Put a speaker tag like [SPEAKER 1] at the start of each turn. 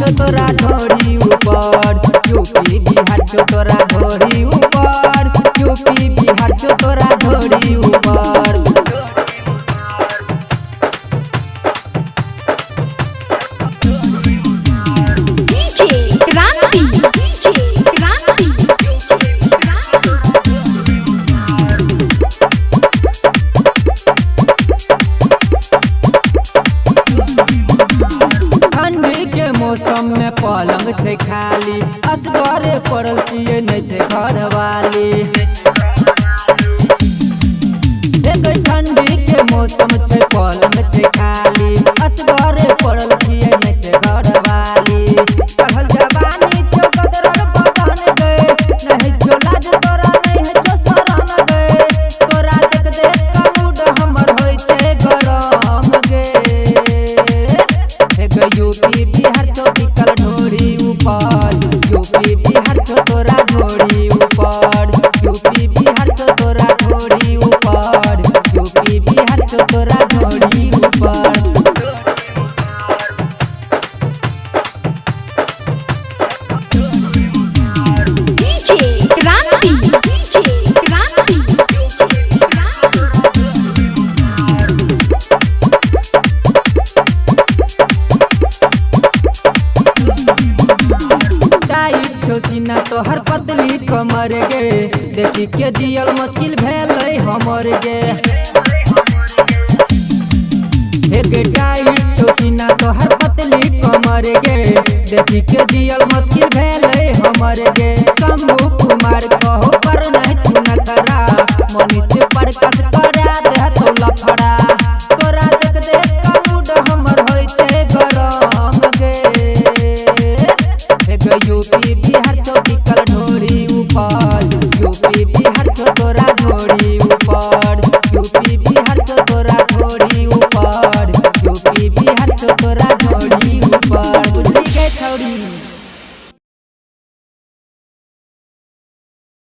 [SPEAKER 1] छो तोरा ढोरी ऊपर, यूपी बिहार छो तोरा ढोरी ऊपर, यूपी बिहार छो तोरा ढोरी ऊपर। मौसम में पलंग छे खाली, असगरे पड़ल पिए नहीं छे घरवाली। एक ठंडी के मौसम छे पलंग छे खाली, असगरे पड़ल पिए नहीं छे घरवाली। चढ़ल जवानी छो गदरल बदन गे, नहीं छो लाज तोरा नहीं छो शरम गे, तोरा देख देख का मूड हमर होई छे गरम गे। यूपी बिहार छो टिकल ढोरी ऊपर, यूपी बिहार छो तोरा ढोरी ऊपर, यूपी बिहार छो तोरा ढोरी ऊपर, यूपी बिहार छो तोरा ढोरी ऊपर। सीना तोहर पतली कमर गे, देखी के जियल मुश्किल भेलै हमर गे। एक टाइट छो सीना तोहर पतली कमर गे, देखी के जियल मुश्किल भेलै हमर गे। शंभू कुमार कहो पर नहीं तू नखरा, मनीष प्रकाश करा दे तो लफड़ा, तोरा देख देख का मूड हमर होई छे गरम गे। यूपी बिहार छो टिकल ढोरी ऊपर, यूपी बिहार छो तोरा ढोरी ऊपर, यूपी बिहार छो तोरा ढोरी ऊपर, यूपी बिहार छो तोरा ढोरी ऊपर। बुझली के छौरी।